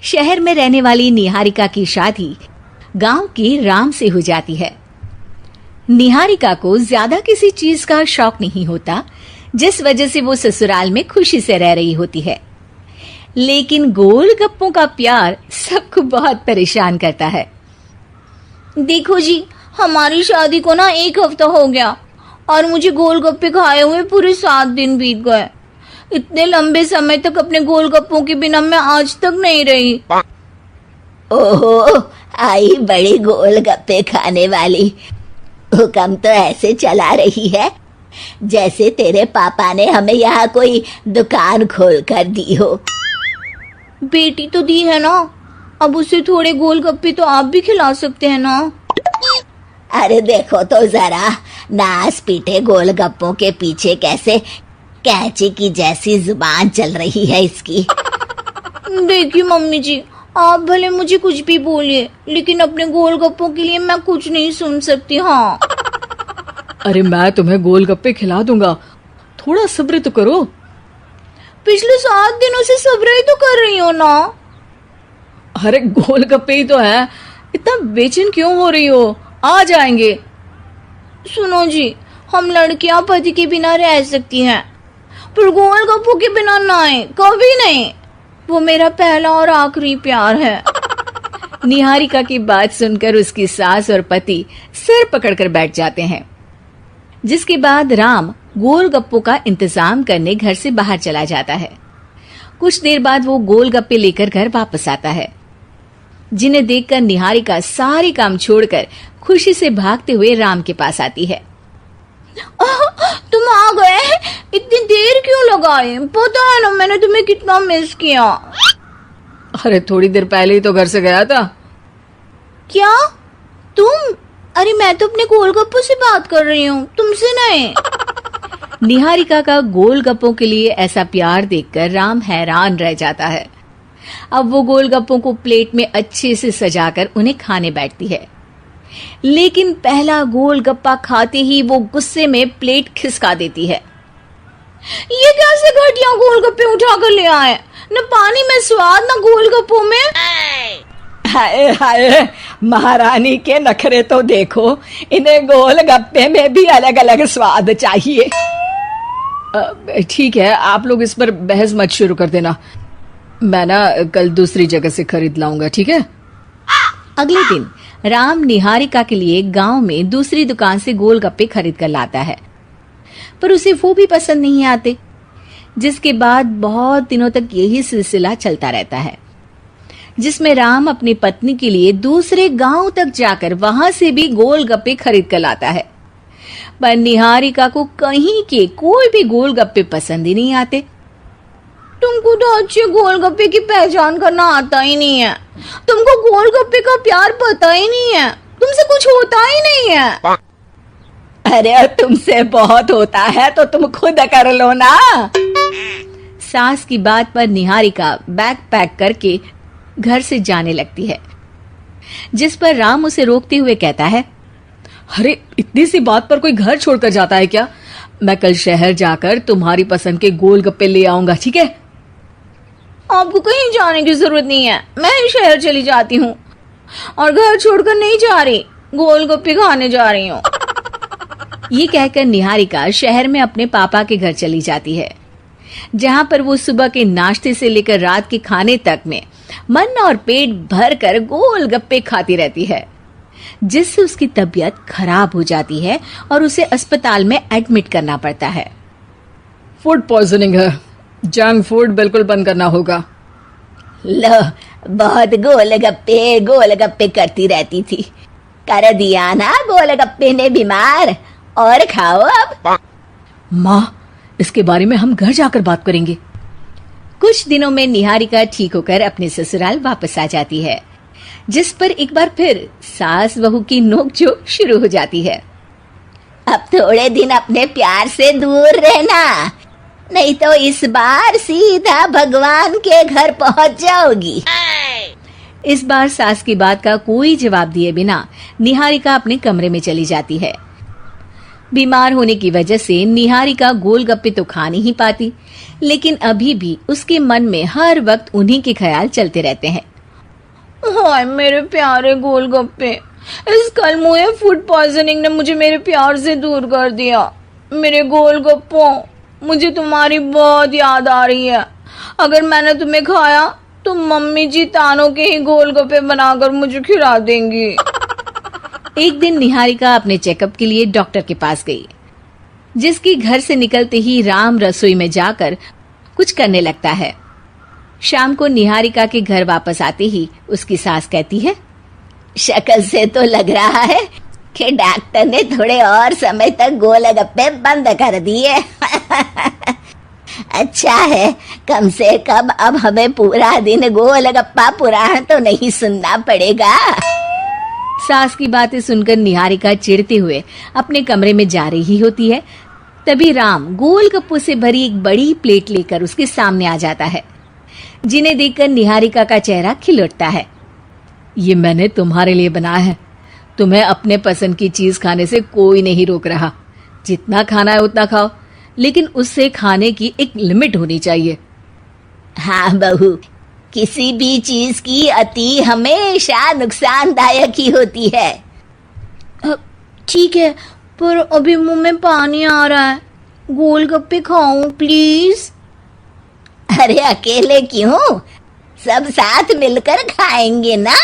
शहर में रहने वाली निहारिका की शादी गांव के राम से हो जाती है। निहारिका को ज्यादा किसी चीज का शौक नहीं होता, जिस वजह से वो ससुराल में खुशी से रह रही होती है। लेकिन गोलगप्पों का प्यार सबको बहुत परेशान करता है। देखो जी, हमारी शादी को ना 1 हफ्ता हो गया और मुझे गोलगप्पे खाए हुए पूरे 7 दिन बीत गए। इतने लंबे समय तक अपने गोलगप्पों के बिना मैं आज तक नहीं रही। ओहो, आई बड़ी गोलगप्पे खाने वाली। हुक्म तो ऐसे चला रही है जैसे तेरे पापा ने हमें यहाँ कोई दुकान खोल कर दी हो। बेटी तो दी है ना, अब उसे थोड़े गोलगप्पे तो आप भी खिला सकते हैं ना। अरे देखो तो जरा, नास पीटे गोलगप्पों के पीछे कैसे कैंची की जैसी जुबान चल रही है इसकी। देखिए मम्मी जी, आप भले मुझे कुछ भी बोलिए, लेकिन अपने गोलगप्पों के लिए मैं कुछ नहीं सुन सकती। हाँ, अरे मैं तुम्हें गोलगप्पे खिला दूंगा, थोड़ा सब्र तो करो। पिछले 7 दिनों से सब्र ही तो कर रही हो ना। अरे गोलगप्पे ही तो है, इतना बेचैन क्यों हो रही हो? आ जाएंगे। सुनो जी, हम लड़कियां पति के बिना रह सकती हैं, पर गोलगप्पों के बिना नहीं, कभी नहीं। वो मेरा पहला और आखिरी प्यार है। निहारिका की बात सुनकर उसकी सास और पति सिर पकड़कर बैठ जाते हैं। जिसके बाद राम गोलगप्पों का इंतजाम करने घर से बाहर चला जाता है। कुछ देर बाद वो गोलगप्पे लेकर घर वापस आता है, जिन्हें देखकर निहारिका सारे काम छोड़कर खुशी से भागते हुए राम के पास आती है। तुम आ गए? इतनी देर क्यों लगाई? पता है ना मैंने तुम्हें कितना मिस किया। अरे थोड़ी देर पहले ही तो घर से गया था। क्या तुम? अरे मैं तो अपने गोलगप्पों से बात कर रही हूँ, तुमसे नहीं। निहारिका का गोलगप्पों के लिए ऐसा प्यार देखकर राम हैरान रह जाता है। अब वो गोलगप्पों को प्लेट में अच्छे से सजाकर उन्हें खाने बैठती है, लेकिन पहला गोलगप्पा खाते ही वो गुस्से में प्लेट खिसका देती है। ये कैसे घटिया गोलगप्पे उठा कर ले आए? न पानी में स्वाद, न गोलगप्पों में। हाय हाय, महारानी के नखरे तो देखो, इन्हें गोलगप्पे में भी अलग अलग स्वाद चाहिए। ठीक है, आप लोग इस पर बहस मत शुरू कर देना, मैं ना कल दूसरी जगह से खरीद लाऊंगा, ठीक है? अगले दिन राम निहारिका के लिए गांव में दूसरी दुकान से गोलगप्पे खरीद कर लाता है, पर उसे वो भी पसंद नहीं आते। जिसके बाद बहुत दिनों तक यही सिलसिला चलता रहता है, जिसमें राम अपनी पत्नी के लिए दूसरे गांव तक जाकर वहां से भी गोलगप्पे खरीद कर लाता है, पर निहारिका को कहीं के कोई भी गोलगप्पे पसंद ही नहीं आते। तुमको तो अच्छे गोलगप्पे की पहचान करना आता ही नहीं है। तुमको गोलगप्पे का प्यार पता ही नहीं है, तुमसे कुछ होता ही नहीं है। अरे तुमसे बहुत होता है तो तुम खुद कर लो ना। सास की बात पर निहारिका बैग पैक करके घर से जाने लगती है, जिस पर राम उसे रोकते हुए कहता है, अरे इतनी सी बात पर कोई घर छोड़कर जाता है क्या? मैं कल शहर जाकर तुम्हारी पसंद के गोलगप्पे ले आऊंगा, ठीक है? आपको कहीं जाने की जरूरत नहीं है, मैं ही शहर चली जाती हूँ और घर छोड़कर नहीं जा रही, गोलगप्पे खाने जा रही हूँ। ये कहकर निहारिका शहर में अपने पापा के घर चली जाती है, जहाँ पर वो सुबह के नाश्ते से लेकर रात के खाने तक में मन और पेट भर कर गोलगप्पे खाती रहती है, जिससे उसकी तबीयत खराब हो जाती है और उसे अस्पताल में एडमिट करना पड़ता है। फूड पॉइजनिंग है, जंक फूड बिल्कुल बंद करना होगा। लो, बहुत गोलगप्पे गोलगप्पे करती रहती थी, कर दिया ना गोलगप्पे ने बीमार। और खाओ अब। माँ, इसके बारे में हम घर जाकर बात करेंगे। कुछ दिनों में निहारिका ठीक होकर अपने ससुराल वापस आ जाती है, जिस पर एक बार फिर सास बहू की नोकझोंक शुरू हो जाती है। अब थोड़े दिन अपने प्यार से दूर रहना, नहीं तो इस बार सीधा भगवान के घर पहुंच जाओगी। इस बार सास की बात का कोई जवाब दिए बिना निहारिका अपने कमरे में चली जाती है। बीमार होने की वजह से निहारिका गोलगप्पे तो खा नहीं पाती, लेकिन अभी भी उसके मन में हर वक्त उन्हीं के ख्याल चलते रहते हैं। हाय मेरे प्यारे गोलगप्पे, इस कल मुझे फूड पॉइजनिंग ने मुझे मेरे प्यार से दूर कर दिया। मेरे गोलगप्पों, मुझे तुम्हारी बहुत याद आ रही है। अगर मैंने तुम्हें खाया तो मम्मी जी तानों के ही गोलगप्पे बनाकर मुझे खिला देंगी। एक दिन निहारिका अपने चेकअप के लिए डॉक्टर के पास गई, जिसकी घर से निकलते ही राम रसोई में जाकर कुछ करने लगता है। शाम को निहारिका के घर वापस आते ही उसकी सास कहती है, शक्ल से तो लग रहा है कि डॉक्टर ने थोड़े और समय तक गोलगप्पे बंद कर दिए। अच्छा है, कम से कम अब हमें पूरा दिन गोलगप्पा पुराण तो नहीं सुनना पड़ेगा। सास की बातें सुनकर निहारिका चिढ़ते हुए अपने कमरे में जा रही होती है। तभी राम गोलगप्पों से भरी एक बड़ी प्लेट लेकर उसके सामने आ जाता है, जिन्हें देखकर निहारिका का चेहरा खिल उठता है। ये मैंने तुम्हारे लिए बनाया है। तुम्हें अपने पसंद की चीज खाने से कोई नहीं रोक रहा। जितना खाना है उतना खाओ, लेकिन उससे खाने की एक लिमिट होनी चाहिए। हाँ बहू, किसी भी चीज की अति हमेशा नुकसानदायक ही होती है। ठीक है, पर अभी मुंह में पानी आ रहा है। गोलगप्पे खाऊं प्लीज? अरे अकेले क्यों, सब साथ मिलकर खाएंगे ना।